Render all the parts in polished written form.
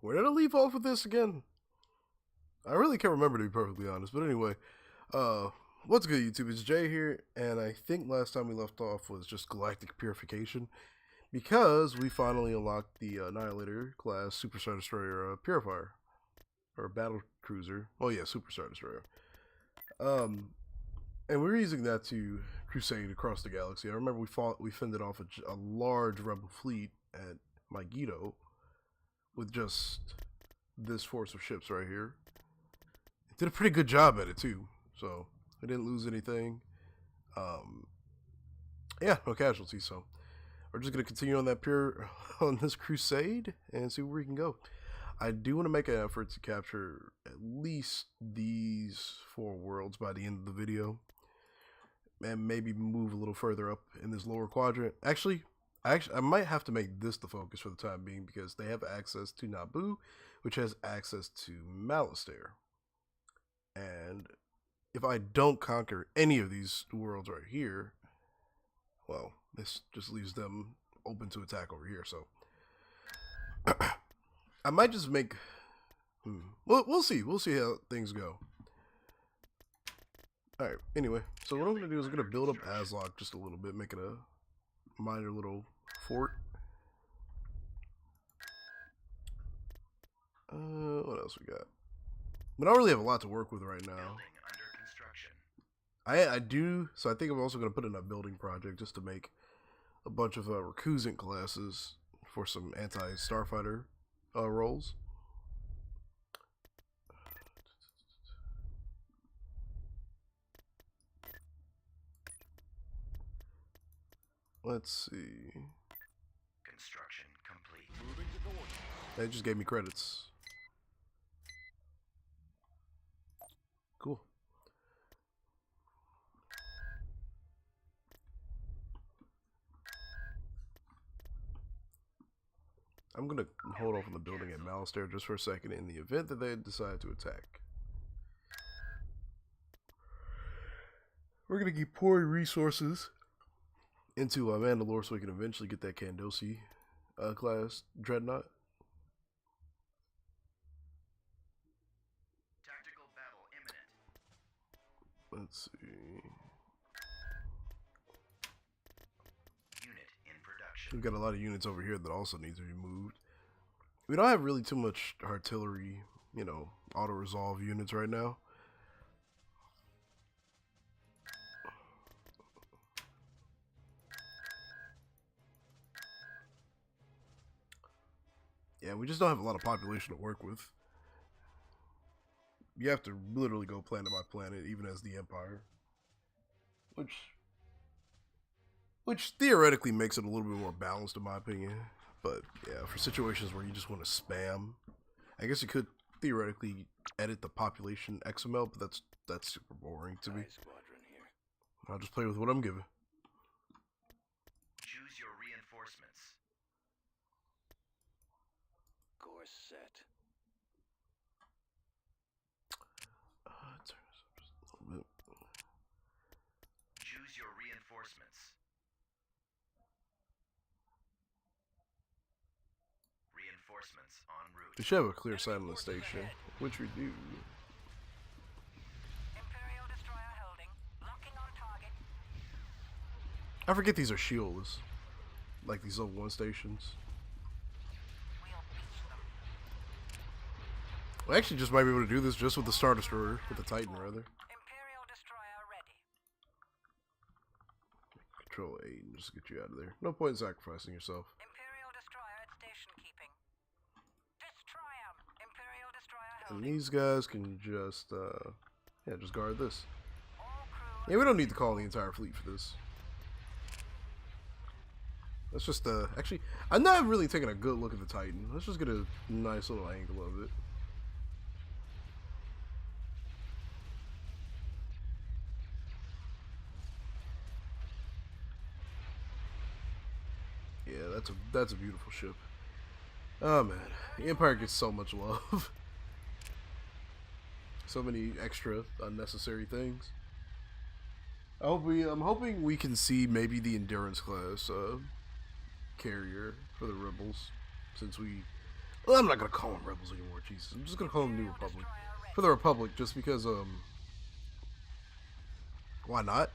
Where did I leave off with this again? I really can't remember, to be perfectly honest. But anyway, uh, what's good, YouTube? It's Jay here, and I think last time we left off was just Galactic Purification, because we finally unlocked the Annihilator class Superstar Destroyer Purifier, or Battle Cruiser. Oh yeah, Superstar Destroyer. And we were using that to crusade across the galaxy. I remember we fended off a large rebel fleet at Megiddo with just this force of ships right here. It did a pretty good job at it too, so I didn't lose anything. Yeah, no casualties. So we're just gonna continue on on this crusade and see where we can go. I do want to make an effort to capture at least these 4 worlds by the end of the video, and maybe move a little further up in this lower quadrant. Actually, I might have to make this the focus for the time being, because they have access to Naboo, which has access to Malastare. And if I don't conquer any of these worlds right here, well, this just leaves them open to attack over here. So I might just make... We'll see. We'll see how things go. Alright, anyway. So what I'm going to do is I'm going to build up Aslock just a little bit, make it a minor little fort. What else we got? We don't really have a lot to work with right now. I do, so I think I'm also going to put in a building project just to make a bunch of recusant classes for some anti-starfighter roles. Let's see. Construction complete. They just gave me credits. Cool. I'm gonna hold off on the building at Malastare just for a second in the event that they decide to attack. We're gonna keep pouring resources into Mandalore so we can eventually get that Candosi class dreadnought. Tactical battle imminent. Let's see. Unit in production. We've got a lot of units over here that also need to be moved. We don't have really too much artillery, auto-resolve units right now. Yeah, we just don't have a lot of population to work with. You have to literally go planet by planet, even as the Empire. Which theoretically makes it a little bit more balanced in my opinion. But yeah, for situations where you just want to spam, I guess you could theoretically edit the population XML, but that's super boring to me. I'll just play with what I'm given. Choose your reinforcements. Course set. Turn this up just a little bit. Choose your reinforcements. Reinforcements en route. We should have a clear sight on the station, which we do. Imperial destroyer holding. Locking on target. I forget these are shieldless, like these level 1 stations. We'll beach them. We actually just might be able to do this just with the Star Destroyer, with the Titan rather. Imperial destroyer ready. Control 8 and just get you out of there. No point in sacrificing yourself. Imperial destroyer at station keeping. Destroy 'em. Imperial destroyer And holding. these guys can just, just guard this. All crew. Yeah, we don't need to call the entire fleet for this. Let's just, actually, I'm not really taking a good look at the Titan. Let's just get a nice little angle of it. Yeah, that's a beautiful ship. Oh man, the Empire gets so much love. So many extra unnecessary things. I'm hoping we can see maybe the Endurance class carrier for the Rebels, since we Well, I'm not gonna call them rebels anymore. Jesus, I'm just gonna call them New Republic. For the Republic, just because why not?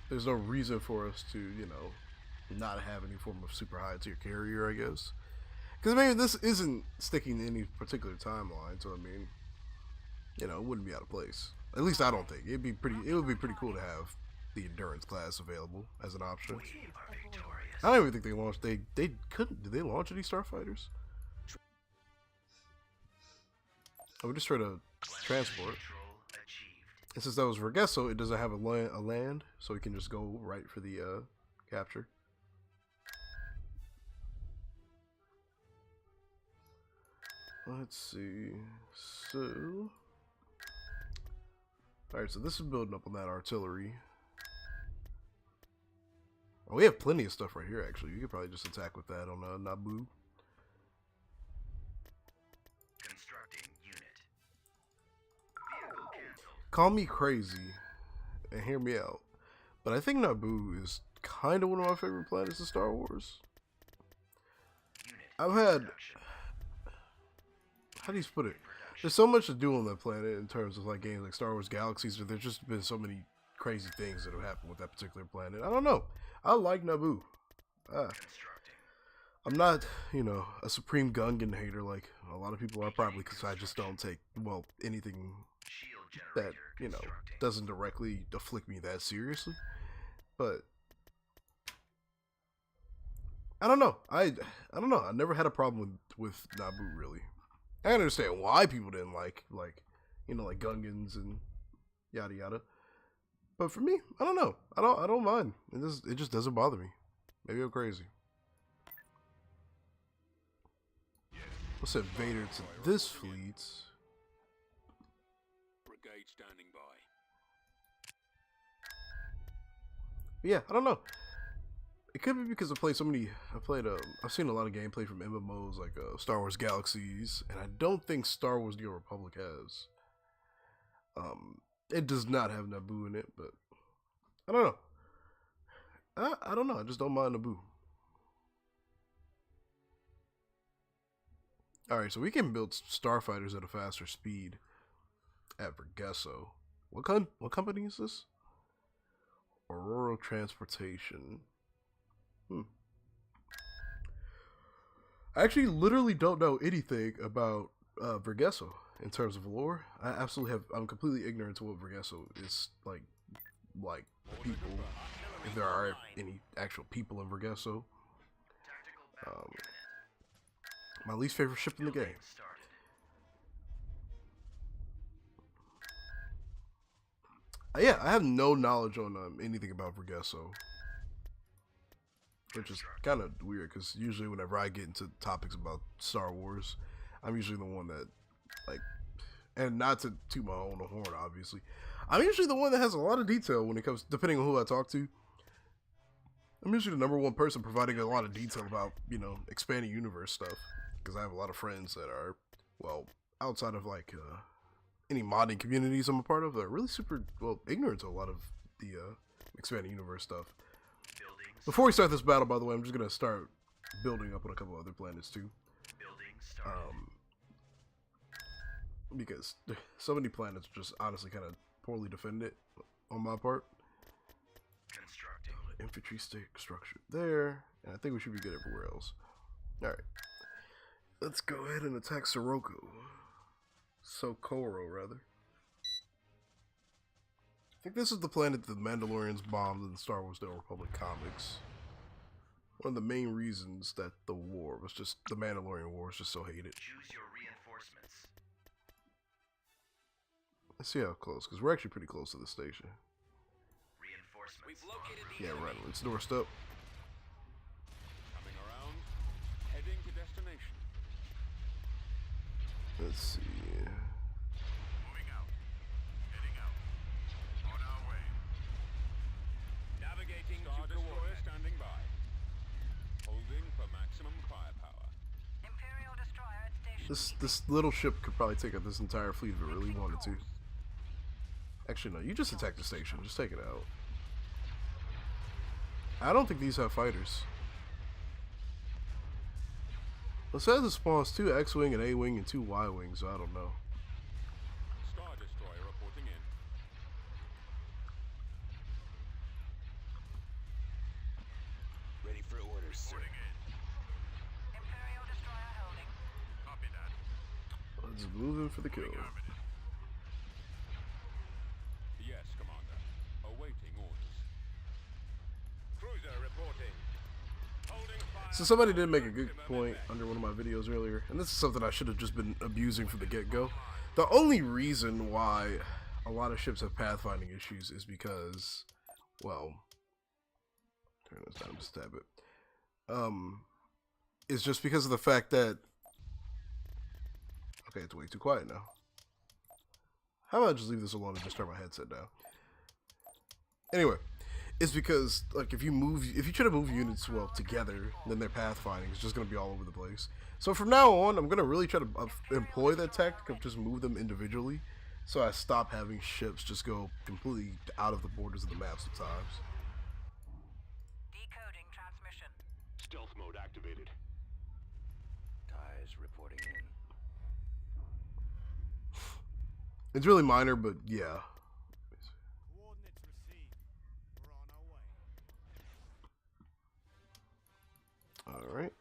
There's no reason for us to, you know, not have any form of super high tier carrier, I guess. Because maybe this isn't sticking to any particular timeline, so I mean, you know, it wouldn't be out of place. At least I don't think. It would be pretty cool to have the endurance class available as an option. We are victorious. I don't even think they launched. They couldn't. Did they launch any starfighters? I would just try to transport. Control achieved. And since that was Vergesso, it doesn't have a land, so we can just go right for the capture. Let's see. So, alright, so this is building up on that artillery. Oh, we have plenty of stuff right here, actually. You could probably just attack with that on Naboo. Constructing unit. Vehicle canceled. Call me crazy and hear me out, but I think Naboo is kind of one of my favorite planets in Star Wars. Unit I've had, production. how do you put it? There's so much to do on that planet in terms of like games like Star Wars Galaxies, but there's just been so many crazy things that have happened with that particular planet. I don't know. I like Naboo. Constructing. I'm not, you know, a supreme Gungan hater like a lot of people are probably, because I just don't take, well, anything Shield that, generator you know, constructing. doesn't directly afflict me that seriously. But I don't know. I don't know. I never had a problem with Naboo really. I understand why people didn't like you know, like Gungans and yada yada. But for me, I don't know. I don't mind. It just doesn't bother me. Maybe I'm crazy. Let's send Vader to this fleet. Brigade standing by. But yeah, I don't know. It could be because I've seen a lot of gameplay from MMOs like Star Wars Galaxies, and I don't think Star Wars The Old Republic has. It does not have Naboo in it, but I don't know. I don't know. I just don't mind Naboo. Alright, so we can build starfighters at a faster speed at Vergesso. What company is this? Aurora Transportation. I actually literally don't know anything about Vergesso in terms of lore. I'm completely ignorant to what Vergesso is like people, if there are any actual people in Vergesso. Tactical battle imminent. My least favorite ship in the game. Building started. Yeah, I have no knowledge on anything about Vergesso, which is kind of weird because usually whenever I get into topics about Star Wars, I'm usually the one that, like, and not to toot my own horn, obviously, I'm usually the one that has a lot of detail when it comes, depending on who I talk to. I'm usually the number one person providing a lot of detail about, you know, expanding universe stuff, because I have a lot of friends that are, well, outside of like any modding communities I'm a part of, that are really super, well, ignorant to a lot of the expanding universe stuff. Building. Before we start this battle, by the way, I'm just gonna start building up on a couple other planets too, Building started. because so many planets are just honestly kind of poorly defended on my part. Constructing. Infantry structure there, and I think we should be good everywhere else. Alright. Let's go ahead and attack Socorro, rather. I think this is the planet that the Mandalorians bombed in the Star Wars The Old Republic comics. One of the main reasons that the Mandalorian War was just so hated. Choose your reinforcements. Let's see how close, because we're actually pretty close to the station. Reinforcements. We've located the Yeah, enemy. right. Let's doorstep up. Coming around. Heading to destination. Let's see. Moving out. Heading out. On our way. Navigating Star Destroyer standing by. Holding for maximum firepower. Imperial destroyer at station. This little ship could probably take out this entire fleet if it really wanted to. Actually, no. You just attack the station. Just take it out. I don't think these have fighters. It says it spawns 2 X-Wing, an A-Wing, and 2 Y-Wings, so I don't know. Star Destroyer reporting in. Ready for orders, sir. Reporting in. Imperial destroyer holding. Copy that. Let's move in for the kill. Affirmative. Yes, Commander. Awaiting orders. Cruiser reporting. Holding fire. So somebody did make a good point under one of my videos earlier, and this is something I should have just been abusing from the get-go. The only reason why a lot of ships have pathfinding issues is because, well, turn this down just a tad bit. Is just because of the fact that, okay, it's way too quiet now. How about I just leave this alone and just turn my headset down? Anyway, it's because, like, if you try to move units, well, together, then their pathfinding is just going to be all over the place. So from now on, I'm going to really try to employ that tactic of just move them individually, so I stop having ships just go completely out of the borders of the map sometimes. Decoding transmission. Stealth mode activated. TIEs reporting in. It's really minor, but yeah. Coordinates received. We're on our way. Alright.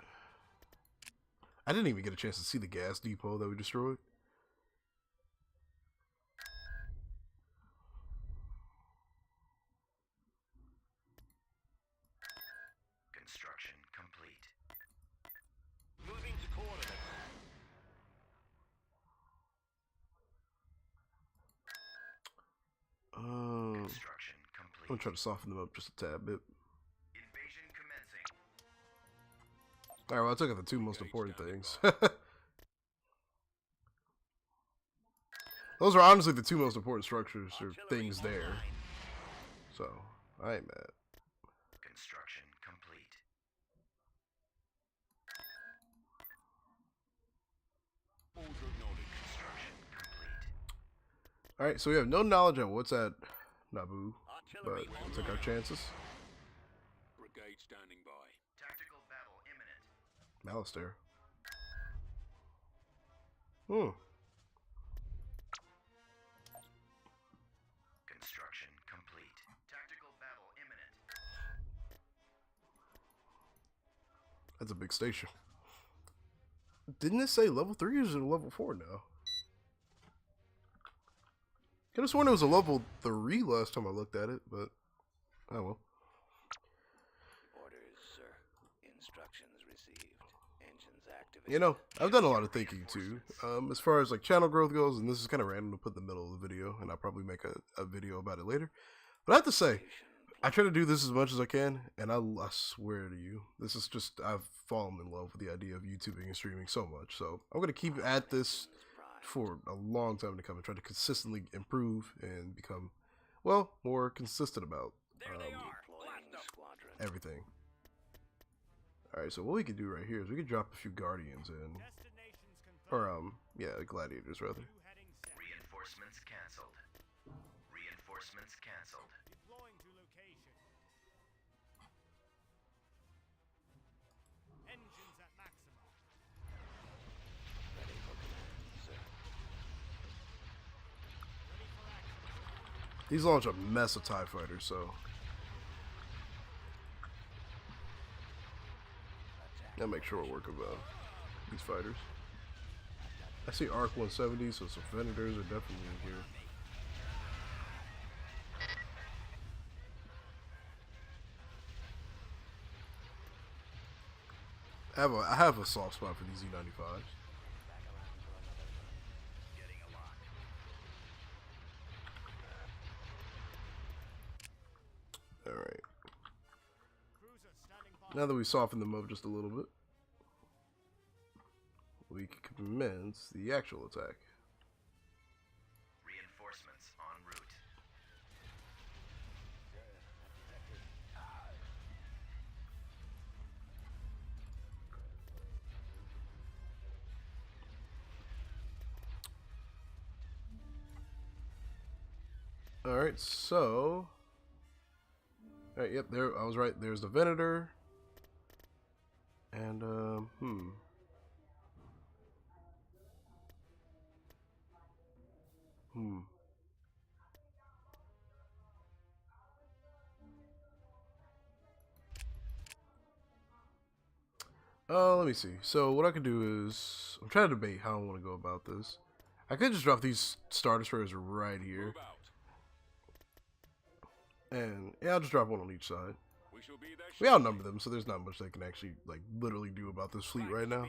I didn't even get a chance to see the gas depot that we destroyed. Construction complete. Moving to coordinates. Construction I'm complete. gonna try to soften them up just a tad bit. Invasion commencing. Alright, well, I took out the 2 most important things. Those are honestly the 2 most important structures or things there. So, I ain't mad. Construction complete. Order acknowledged. Construction complete. Alright, so we have no knowledge of what's at Naboo, but Artillery we'll take our chances. Brigade standing by. Tactical battle imminent. Alistair. Hmm. Construction complete. Tactical battle imminent. That's a big station. Didn't it say level 3 or is it a level 4 now? Could have sworn it was a level 3 last time I looked at it, but oh well. Orders, sir. Instructions received. Engines activated. You know, I've done a lot of thinking too. As far as like channel growth goes, and this is kind of random to put in the middle of the video, and I'll probably make a video about it later. But I have to say, I try to do this as much as I can, and I swear to you, this is just, I've fallen in love with the idea of YouTubing and streaming so much. So I'm going to keep at this for a long time to come and try to consistently improve and become, well, more consistent about Deploying squadron. everything. Alright, so what we could do right here is we could drop a few Guardians in. Destinations confirmed. Or, yeah, Gladiators, rather. New heading set. Reinforcements cancelled. Reinforcements cancelled. Deploying to location. Engines at maximum. Ready for command, sir. Ready for action. These launch a mess of TIE fighters, so I'll make sure we're working about these fighters. I see ARC 170, so some Venators are definitely in here. I have a soft spot for these E95s. Getting a lock. Alright. Cruiser standing by. Now that we softened them up just a little bit, we can commence the actual attack. Reinforcements en route. Alright, so... Alright, yep, there, I was right. There's the Venator. And, Let me see. So what I could do is I'm trying to debate how I want to go about this. I could just drop these Star Destroyers right here, Move out. and yeah, I'll just drop one on each side. We shall be there We outnumber them, so there's not much they can actually like literally do about this fleet right now.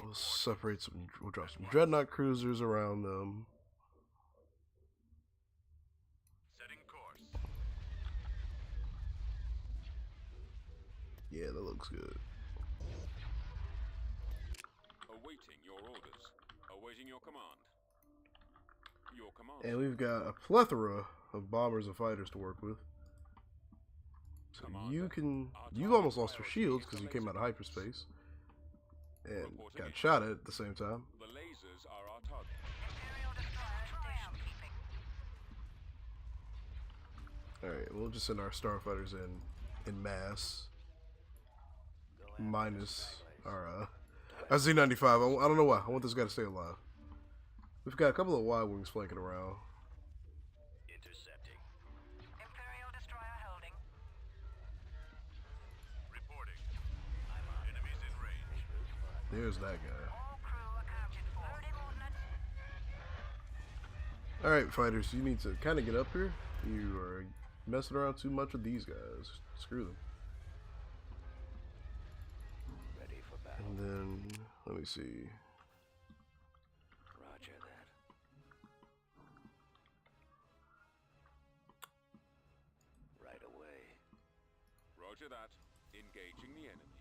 We'll separate some. We'll drop some dreadnought cruisers around them. Setting course. Yeah, that looks good. Awaiting your orders. Awaiting your command. Your command. And we've got a plethora of bombers and fighters to work with. So you almost lost your shields because you came out of hyperspace and got shot at the same time. The lasers are our target. Imperial destroyer station keeping. Alright, we'll just send our starfighters in mass. Minus our Z95. I don't know why. I want this guy to stay alive. We've got a couple of Y-wings flanking around. Intercepting. Imperial destroyer holding. Reporting. Enemies in range. There's that guy. All crew accounted for. Loading ordnance. Alright, fighters, you need to kind of get up here. You are messing around too much with these guys. Screw them. Ready for battle. And then, let me see. Roger that. Right away. Roger that. Engaging the enemy.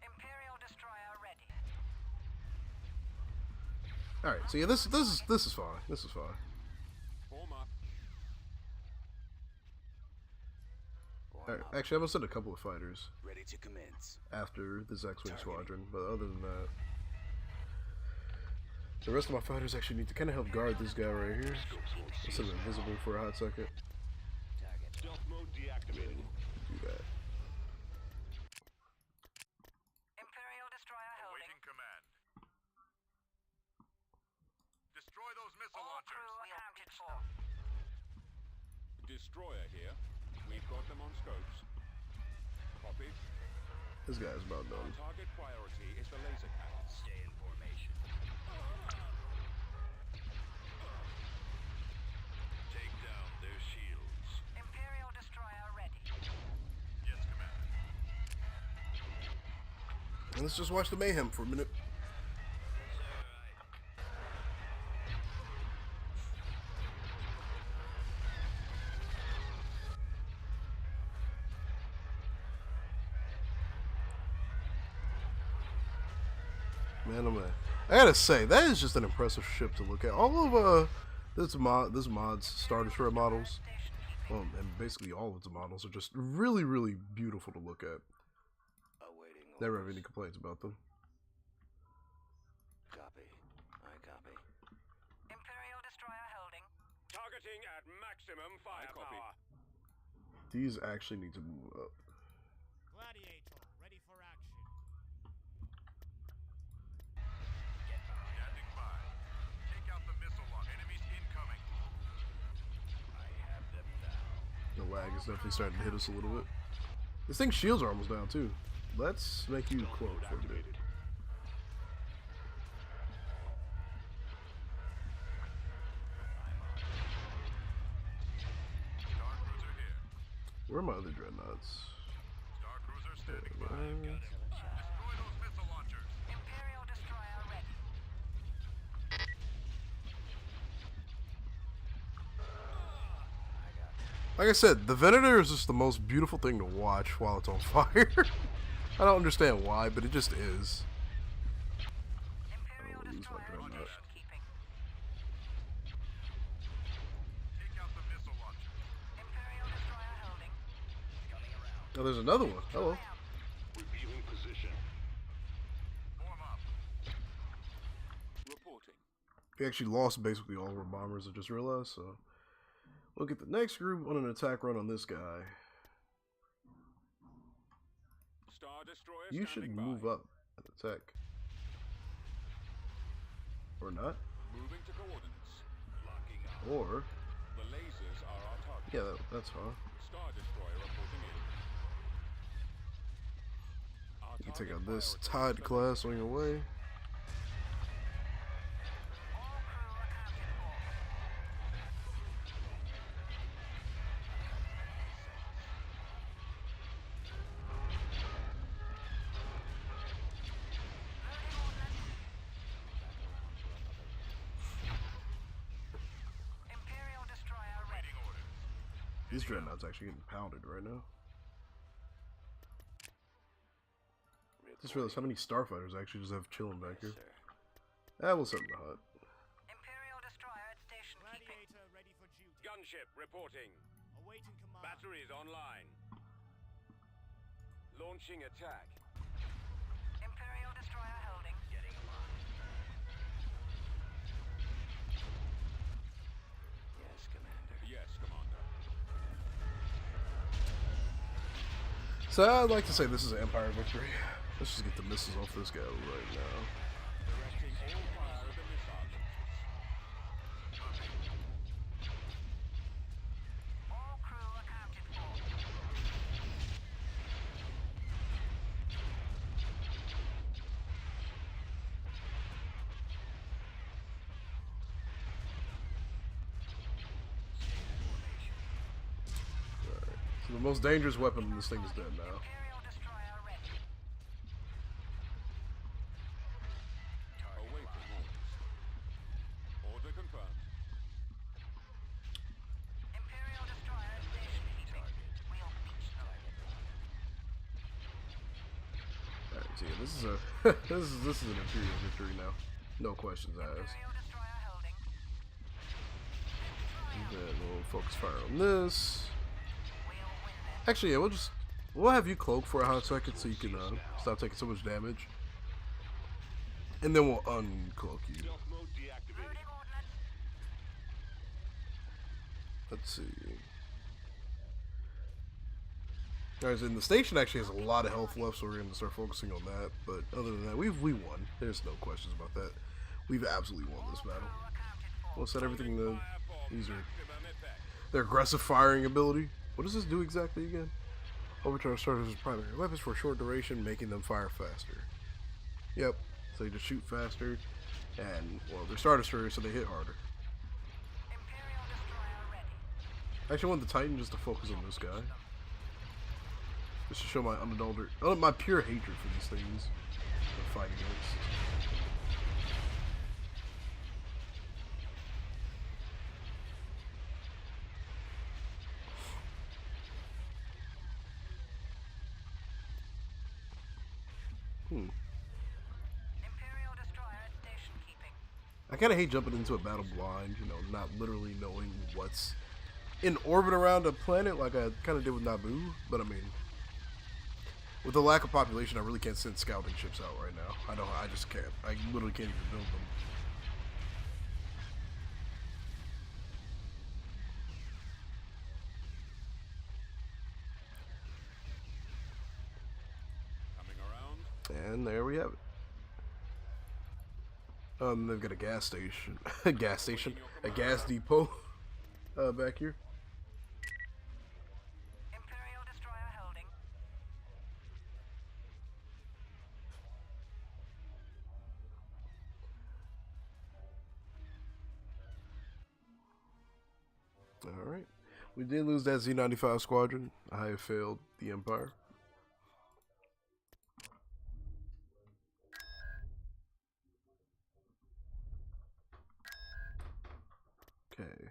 Imperial destroyer ready. Alright, so yeah, this is fine. This is fine. Form up. Alright, actually, I'm gonna send a couple of fighters Ready to commence. after this X-Wing squadron, but other than that, the rest of my fighters actually need to kind of help guard this guy right here. I'll send him invisible for a hot second. Stealth mode deactivated. Do that. Imperial destroyer holding. Awaiting command. Destroy those missile All launchers. crew accounted for. Destroyer here. We've got them on scopes. Copy. This guy's about Our done. target priority is the laser cannons. Stay in formation. Take down their shields. Imperial destroyer ready. Yes, Commander. And let's just watch the mayhem for a minute. Man, I gotta say, that is just an impressive ship to look at. All of this mod's Star Destroyer models, and basically all of its models are just really, really beautiful to look at. Awaiting Never have orders. any complaints about them. Copy. I copy. Imperial destroyer holding. Targeting at maximum firepower. These actually need to move up. Gladiator, ready for action. Standing by. Take out the missile launch. Enemies incoming. I have them now. The lag is definitely starting to hit us a little bit. This thing's shields are almost down too. Let's make you quote for a bit. Star Cruiser here. Where are my other dreadnoughts? Star Cruiser standing by. Destroy those missile launchers. Imperial destroyer ready. Like I said, the Venator is just the most beautiful thing to watch while it's on fire. I don't understand why, but it just is. Imperial I'll use my destroyer dreadnought. station keeping. Take out the missile launchers. Imperial destroyer holding. Coming around. Oh, there's another one. Hello. Revealing position. Form up. Reporting. We actually lost basically all of our bombers, I just realized, so we'll get the next group on an attack run on this guy. Star destroyer You should standing move by. up and attack. Or not? Moving to coordinates. Or, The lasers are our target. yeah, that's fine. Star Destroyer reporting in. Our You can take target out this priority Tide is class on your way. All crew accounted for. Loading ordnance. Imperial destroyer ready. Waiting orders. These dreadnoughts actually getting pounded right now. Just realized how many starfighters actually just have chilling back here. Ah, we'll set them to hot. Imperial destroyer at station keeping. Gladiator ready for duty. Gunship reporting. Awaiting command. Batteries online. Launching attack. Imperial destroyer holding. Getting aligned. Yes, Commander. Yes, Commander. So I'd like to say this is an Empire victory. Let's just get the missiles off this guy right now. Directing all fire at the missile. All crew accounted for. So the most dangerous weapon in this thing is dead now. Imperial destroyer ready. Awaiting orders. Order confirmed. Imperial destroyer at station keeping. We'll beach them. Alright, so yeah, this is a this is an Imperial victory now. No questions asked. Imperial destroyer holding. Then we'll focus fire on this. We'll win this. Actually, yeah, we'll have you cloak for a hot second so you can stop taking so much damage. And then we'll uncloak you. Stealth mode deactivated. Loading ordnance. Let's see. Alright, so the station actually has a lot of health left, so we're going to start focusing on that. But other than that, we won. There's no questions about that. We've absolutely won this battle. Crew accounted for. We'll set everything to... Fire for These are maximum effect. their aggressive firing ability. What does this do exactly again? Overcharge starters' primary weapons for a short duration, making them fire faster. Yep. So you just shoot faster, and, well, they're star destroyers, so they hit harder. Imperial destroyer ready. I actually want the Titan just to focus on this guy. Just to show my unadulterated, my pure hatred for these things to fight against. Imperial destroyer at station keeping. I kind of hate jumping into a battle blind, you know, not literally knowing what's in orbit around a planet like I kind of did with Naboo. But I mean, with the lack of population, I really can't send scouting ships out right now. I just can't. I literally can't even build them. Coming around. And there we have it. They've got a gas station, a gas depot, back here. Imperial destroyer holding. All right, we did lose that Z-95 squadron. I have failed the Empire. Okay.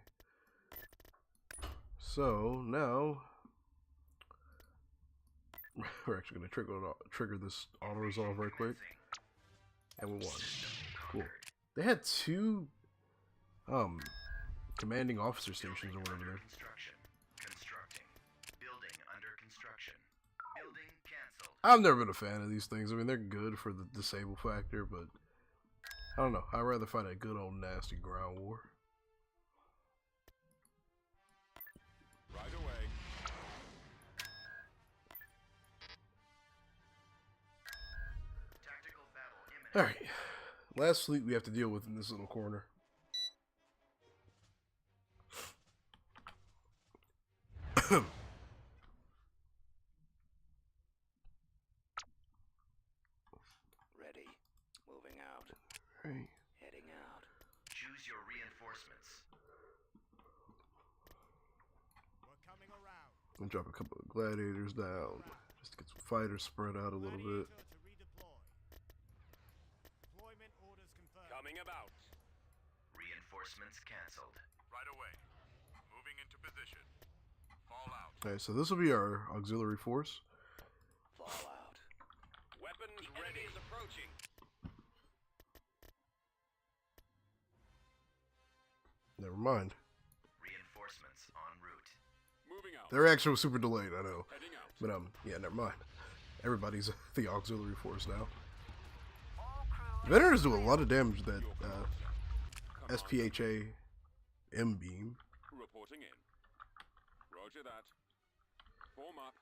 So now we're actually going to trigger this auto resolve right quick, and we won. Cool. They had two commanding officer stations or whatever there. Construction. Constructing. Building under construction. Building cancelled. I've never been a fan of these things. I mean, they're good for the disable factor, but I don't know. I'd rather fight a good old nasty ground war. Right away. Tactical battle imminent. Alright. Last fleet we have to deal with in this little corner. Ready. Moving out. Right. Heading out. Choose your reinforcements. We're coming around. And drop a couple of gladiators down. Just to get some fighters spread out a little bit. Gladiator to redeploy. Deployment orders confirmed. Coming about. Reinforcements cancelled. Right away. Moving into position. Fallout. Alright, so this will be our auxiliary force. Fallout. Weapons ready. Is approaching. Never mind. Reinforcements en route. Moving out. Their action was super delayed, I know. Heading out. But yeah, never mind. Everybody's the auxiliary force now. All crew. Veterans do a lot of damage that Your call, sir. Come on. SPHA M beam. Reporting in. Roger that. Form up.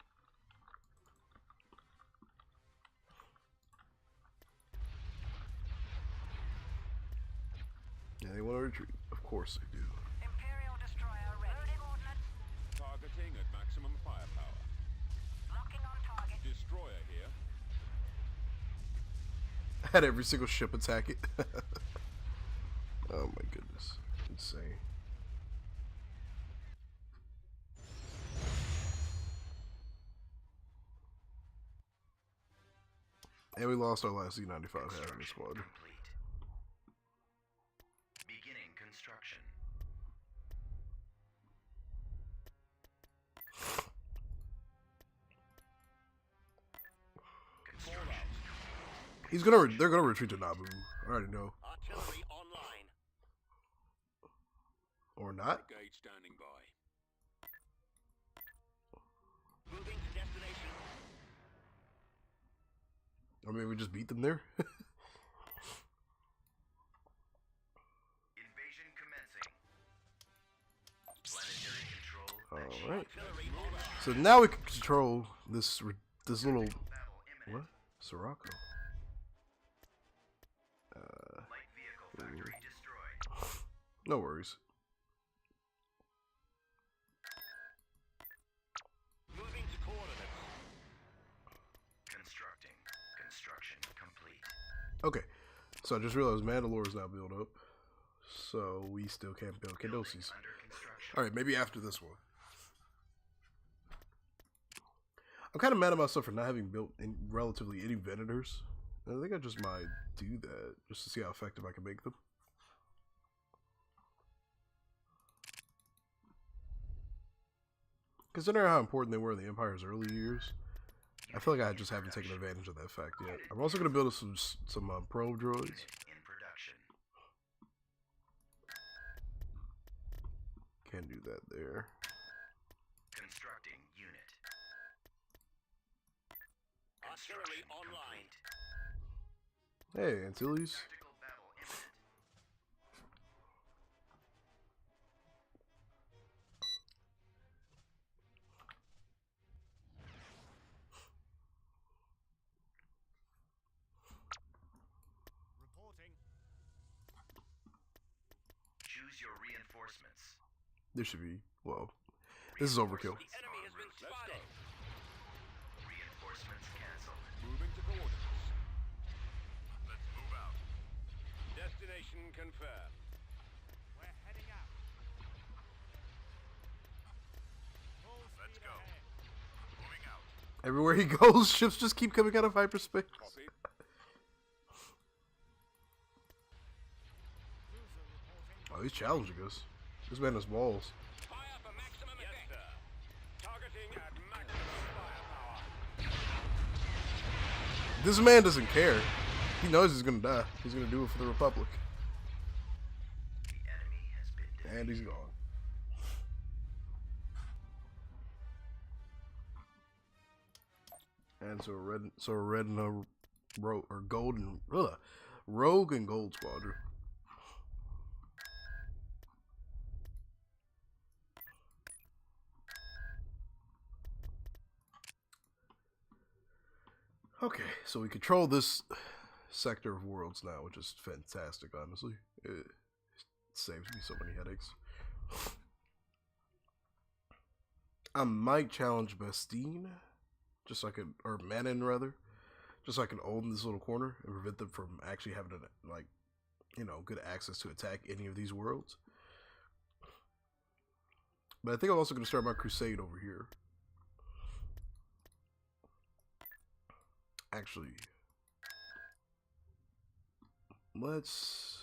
Yeah, they want to retreat. Of course they do. Imperial destroyer ready. Loading ordnance. Targeting at maximum firepower. Locking on target. Destroyer here. Had every single ship attack it. Oh my goodness. Insane. And we lost our last Z-95 Harrier Construction squad. complete. Beginning construction. Construction. They're gonna retreat to Naboo. I already know. Artillery online. Or not. Gauge standing by. Moving to destination. Or maybe we just beat them there. Invasion commencing. Planetary control. Alright. Artillery online. So now we can control this little... Battle imminent. What? Sirocco. Light vehicle factory destroyed. No worries. Moving to coordinates. Constructing. Construction complete. Okay. So I just realized Mandalore is now built up. So we still can't build Building Kendosi's. under construction. Alright, maybe after this one. I'm kind of mad at myself for not having built relatively any Venators. I think I just might do that, just to see how effective I can make them. Considering how important they were in the Empire's early years, I feel like I just haven't taken advantage of that fact yet. I'm also going to build some probe droids. In production. Can't do that there. Constructing unit. Artillery Construction online. complete. Hey, Antilles. Tactical battle imminent. Reporting. Choose your reinforcements. This should be, well, this is overkill. The enemy has been spotted. Reinforcements cancelled. Moving to coordinates. Let's move out. Destination confirmed. We're heading out. Full Let's speed go. ahead. Moving out. Everywhere he goes, ships just keep coming out of hyperspace. Copy. Cruiser reporting. Oh, he's challenging us. This man has balls. Fire for maximum effect. Yes, sir. Targeting at maximum firepower. This man doesn't care. He knows he's gonna die. He's gonna do it for the Republic. The enemy has been defeated. And he's gone. And so a red and a rogue and gold squadron. Okay, so we control this sector of worlds now, which is fantastic, honestly. It saves me so many headaches. I might challenge Bastine, just so I could, or Manon rather, just so I can own this little corner and prevent them from actually having like, you know, good access to attack any of these worlds. But I think I'm also going to start my crusade over here. Actually, let's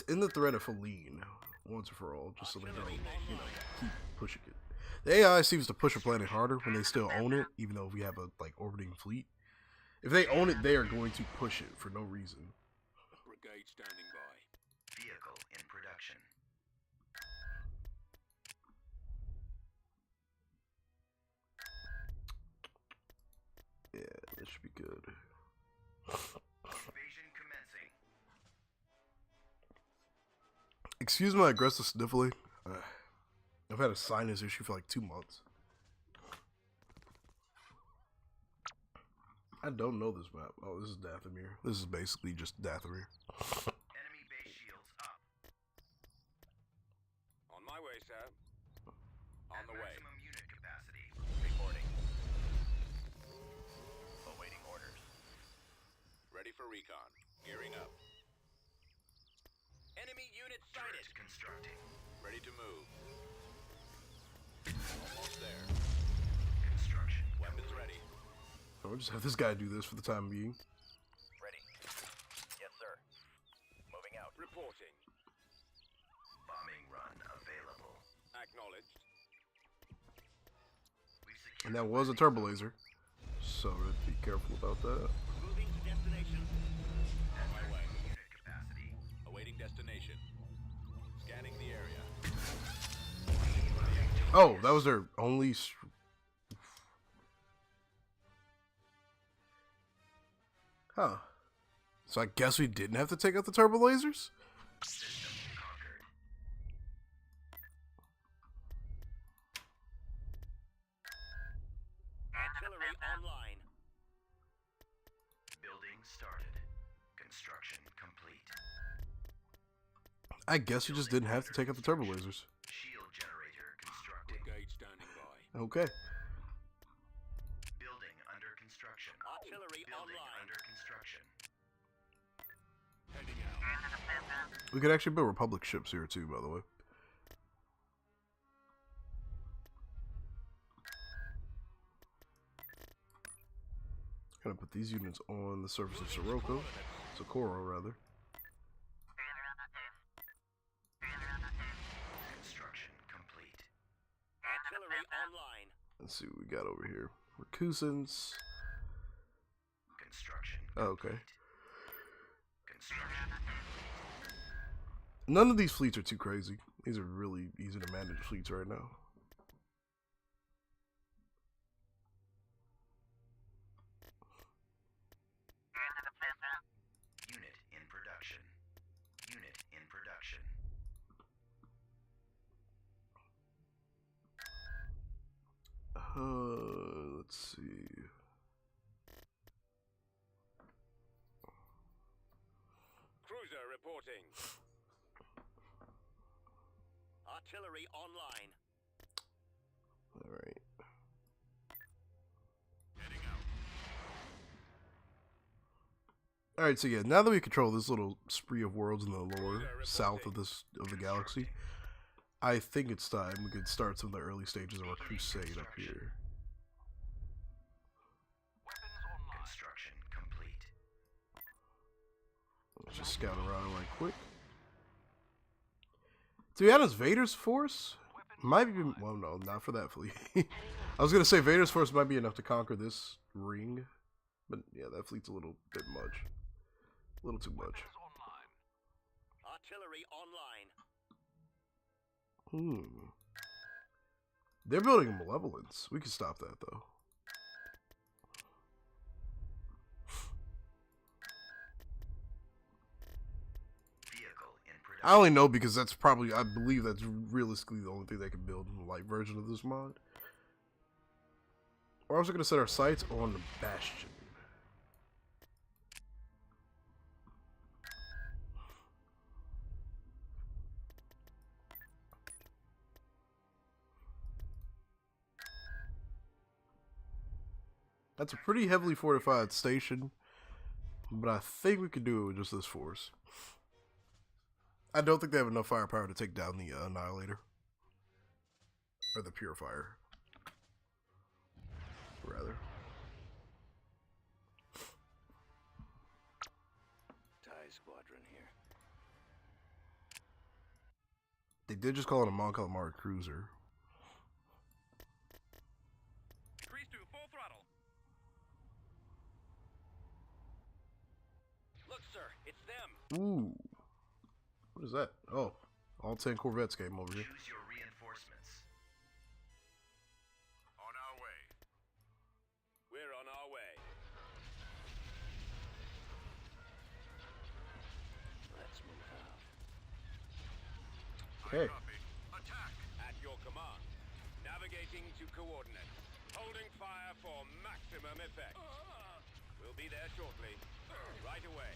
end the threat of Feline once and for all, just so they don't, you know, keep pushing it. The AI seems to push a planet harder when they still own it, even though we have a like orbiting fleet. If they own it, they are going to push it for no reason. Brigade standing by. Vehicle in production. Yeah, that should be good. Invasion commencing. Excuse my aggressive sniffling. I've had a sinus issue for like 2 months. I don't know this map. Oh, this is Dathomir. This is basically just Dathomir. Enemy base shields up. On my way, sir. On At the way. maximum unit capacity. Reporting. Awaiting orders. Ready for recon. Gearing up. Enemy unit sighted. Turret constructing. Ready to move. Almost there. Construction. Weapons ready. I'll just have this guy do this for the time being. Ready. Yes, sir. Moving out. Reporting. Bombing run available. Acknowledged. We've secured And that was a turbo laser. So be careful about that. Moving to destination. On my way. unit capacity. Awaiting destination. Scanning the area. Oh, that was their only... Huh. So I guess we didn't have to take out the turbo lasers? System conquered. Artillery online. Building started. Construction complete. I guess we just didn't have to take out the turbo lasers. Shield generator constructing. Brigade standing by. Okay. Building under construction. Artillery Building online. under construction. Heading out. We could actually build Republic ships here too, by the way. Gonna put these units on the surface of Sirocco. Socorro, rather. Construction complete. Artillery online. Let's see what we got over here. Recusants. Construction. Oh, okay. Construction. None of these fleets are too crazy. These are really easy to manage fleets right now. Unit in production. Unit in production. Let's see. Cruiser reporting. Artillery online. All right. Heading out. All right. So yeah, now that we control this little spree of worlds in the lower south of the galaxy, I think it's time we could start some of the early stages of our crusade up here. Construction complete. Let's just scout around right quick. To be honest, Vader's force might be, well, no, not for that fleet. I was gonna say Vader's force might be enough to conquer this ring, but yeah, that fleet's a little bit much, a little too much. Artillery online. They're building a malevolence. We can stop that though. Vehicle in production. I only know because that's probably, I believe that's realistically the only thing they can build in the light version of this mod. We're also going to set our sights on the Bastion. That's a pretty heavily fortified station, but I think we could do it with just this force. I don't think they have enough firepower to take down the Annihilator. Or the Purifier. Rather. TIE squadron here. They did just call it a Mon Calamari cruiser. Grease to full throttle. Look, sir, it's them. Ooh. What is that? Oh, all 10 Corvettes came over here. Choose your reinforcements. On our way. We're on our way. Let's move out. Okay. Copy. Attack. At your command. Navigating to coordinates. Holding fire for maximum effect. We'll be there shortly. Right away.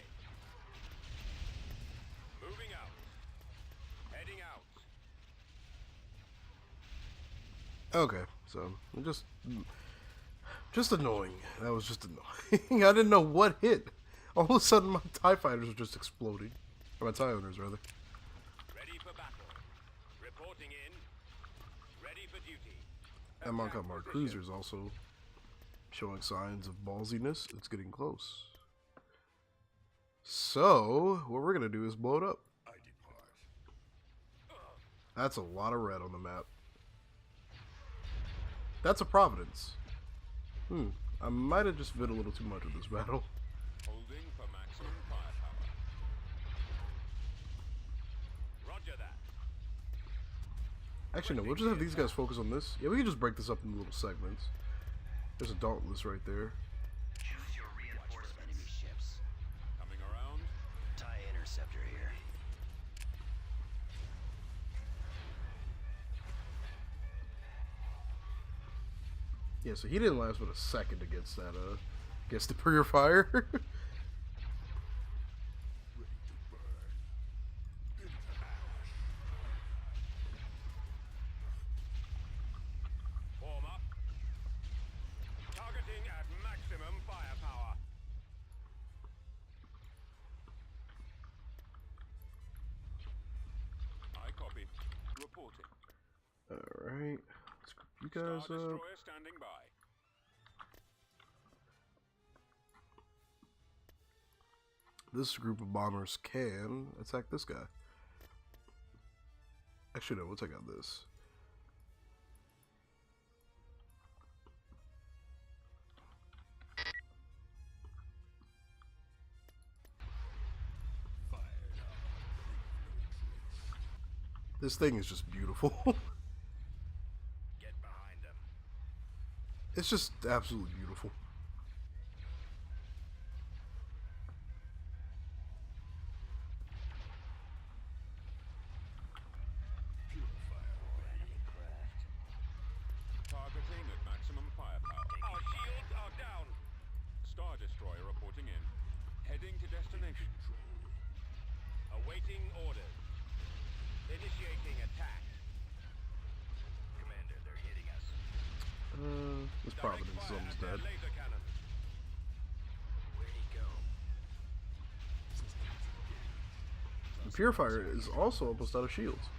Moving out. Heading out. Okay, so just annoying. That was just annoying. I didn't know what hit. All of a sudden, my TIE fighters were just exploding. Or my TIE owners, rather. Ready for battle. Reporting in. Ready for duty. That Mon Calamari cruiser is also showing signs of ballsiness. It's getting close. So, what we're going to do is blow it up. I depart. That's a lot of red on the map. That's a Providence. I might have just been a little too much with this battle. Holding for maximum firepower. Roger that. Actually, no, we'll just have these guys focus on this. Yeah, we can just break this up into little segments. There's a Dauntless right there. Choose your Enemy reinforcements. ships. Coming around. TIE interceptor here. Yeah, so he didn't last but a second against that, against the Purifier. Form up. Targeting at maximum firepower. I copy. Reporting. Alright, let's group you Star guys up. Destroyer standing by. This group of bombers can attack this guy. Actually, no, we'll take out this. This thing is just beautiful. Get behind them. It's just absolutely beautiful. Targeting at maximum firepower. Our shields are down. Star Destroyer reporting in. Heading to destination. Awaiting orders. Initiating attack. Commander, they're hitting us. This Direct Providence is fire almost at their dead. laser cannons. Where'd he go? The Purifier is also almost out of shields.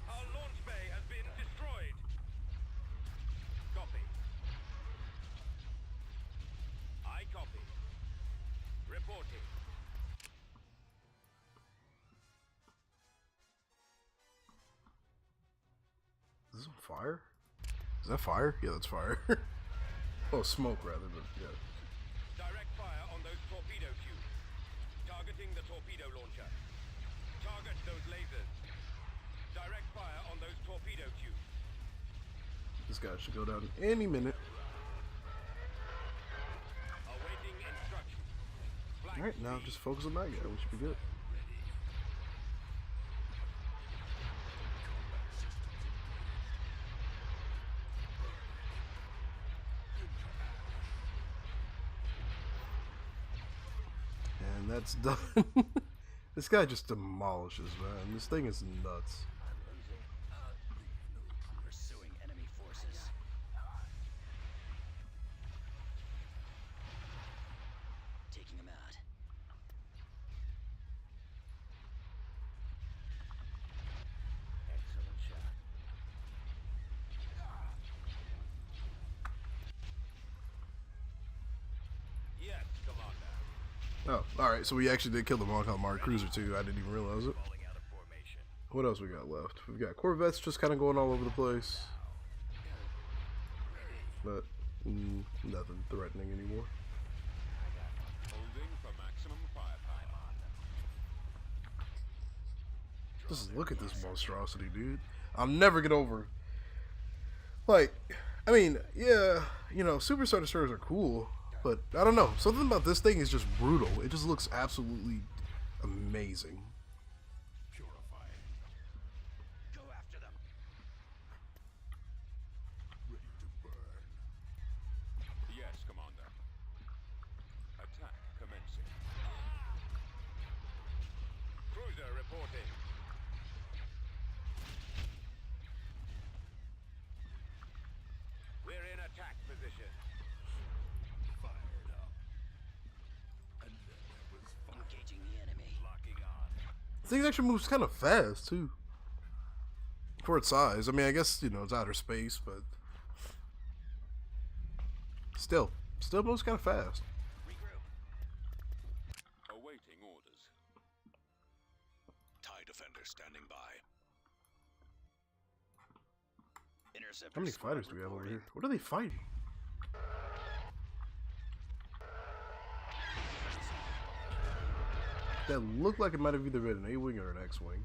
Our launch bay has been destroyed. Copy. I copy. Reporting. Is this on fire? Is that fire? Yeah, that's fire. Oh, smoke rather, but yeah. Direct fire on those torpedo tubes. Targeting the torpedo launcher. Target those lasers. Direct fire on those torpedo tubes. This guy should go down any minute. Awaiting instructions. Flank Alright, now speed. just focus on that guy. We should be good. And that's done. This guy just demolishes, man. This thing is nuts. Pursuing enemy forces. Taking him out. Excellent shot. Yes, Commander. Oh, alright, so we actually did kill the Mon Calamari cruiser too. I didn't even realize it. Falling out of formation. What else we got left? We've got Corvettes just kind of going all over the place. But nothing threatening anymore. Holding for maximum firepower. Just look at this monstrosity, dude. I'll never get over. Like, I mean, yeah, you know, Superstar Destroyers are cool, but I don't know. Something about this thing is just brutal. It just looks absolutely amazing. Purifying. Go after them. Ready to burn. Yes, Commander. Attack commencing. Cruiser reporting. We're in attack position. Fired up. And then there was fire. Engaging the enemy. Locking on. This thing actually moves kind of fast, too. For its size. I mean, I guess, you know, it's outer space, but still moves kind of fast. Regroup. Awaiting orders. TIE defender standing by. Interceptor. How many squad fighters do we have over reporting. here? What are they fighting? That looked like it might have either been an A-Wing or an X-Wing.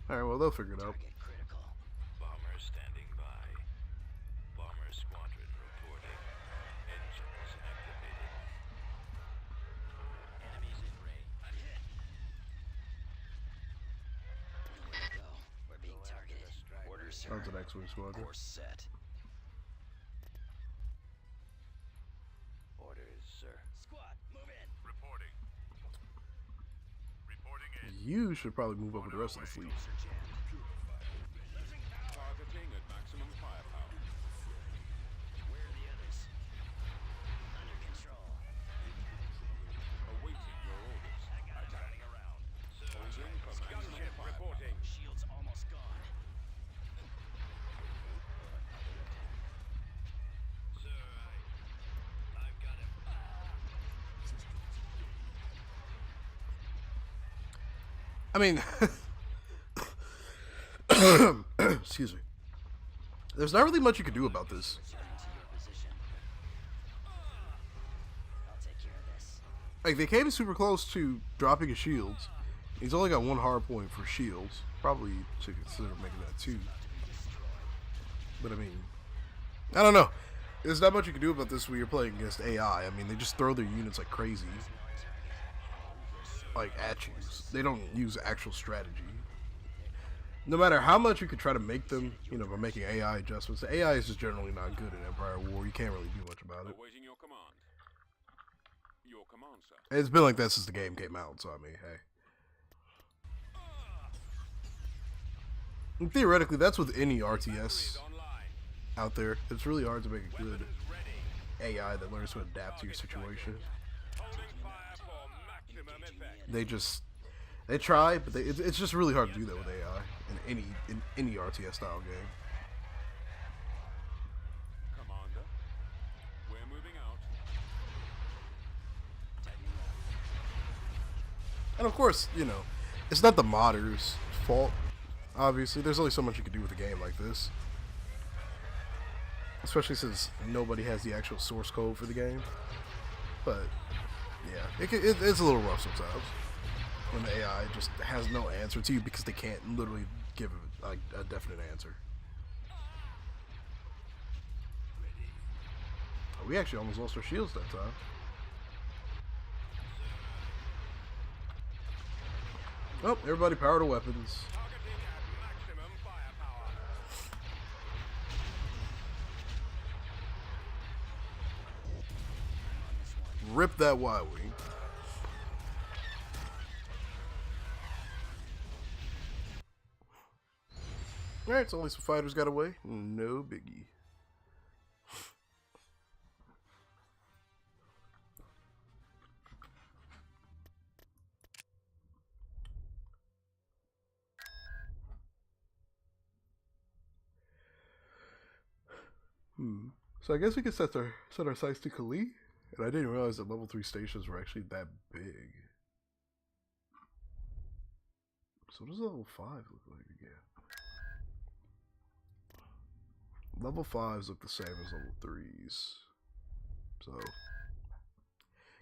Alright, well, they'll figure it out. Target critical. Bomber standing by. Bomber squadron reporting. Engines activated. Enemies in range. I'm hit. Nowhere to go. We're being targeted. Orders, sir. That was an X-Wing squadron. Course set. Orders, sir. Squad, move in. Reporting. Reporting in. You should probably move up with the rest of the fleet. Closer jammed. Targeting at maximum firepower. Where are the others? Under control. Awaiting your orders. Turning around. Holding for maximum Gunship firepower. reporting. Shields almost gone. Sir, I've got him. I mean, excuse me. There's not really much you can do about this. Getting to your position. I'll take care of this. Like, they came super close to dropping his shields. He's only got one hard point for shields. Probably should consider making that two. But I mean, I don't know. There's not much you can do about this when you're playing against AI. I mean, they just throw their units like crazy. Like, at you. They don't use actual strategy. No matter how much you could try to make them, you know, by making AI adjustments, the AI is just generally not good in Empire War. You can't really do much about it. Awaiting your command. Your command, sir. It's been like that since the game came out, so I mean, hey. And theoretically, that's with any RTS Online. out there. It's really hard to make a good Ready. AI that learns to adapt to your situation. Holding fire for maximum effect. They try, but it's just really hard to do that with AI in any RTS style game. Commander, we're moving out. Tightening up. And of course, you know, it's not the modders' fault. Obviously, there's only so much you can do with a game like this, especially since nobody has the actual source code for the game. But yeah, it's a little rough sometimes when the AI just has no answer to you because they can't literally give a definite answer. We actually almost lost our shields that time. Oh, everybody power to weapons. Targeting at maximum firepower. Rip that Y-Wing. Alright, so only some fighters got away. No biggie. So I guess we can set our sights to Kali. And I didn't realize that level 3 stations were actually that big. So what does level 5 look like again? Level 5s look the same as level 3s. So,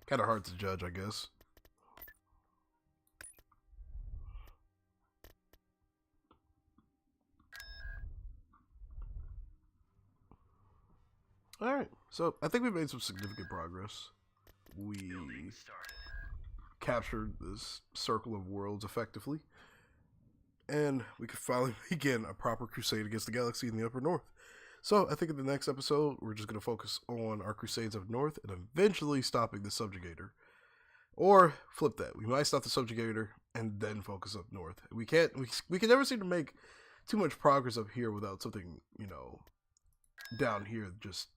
kind of hard to judge, I guess. Alright, so I think we made some significant progress. We Building started. captured this circle of worlds effectively. And we could finally begin a proper crusade against the galaxy in the upper north. So I think in the next episode, we're just going to focus on our crusades up north and eventually stopping the subjugator. Or flip that. We might stop the subjugator and then focus up north. We can never seem to make too much progress up here without something, you know, down here just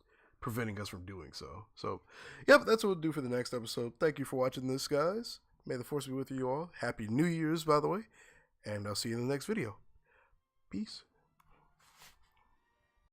preventing us from doing so. So, yep, that's what we'll do for the next episode. Thank you for watching this, guys. May the force be with you all. Happy New Year's, by the way. And I'll see you in the next video. Peace.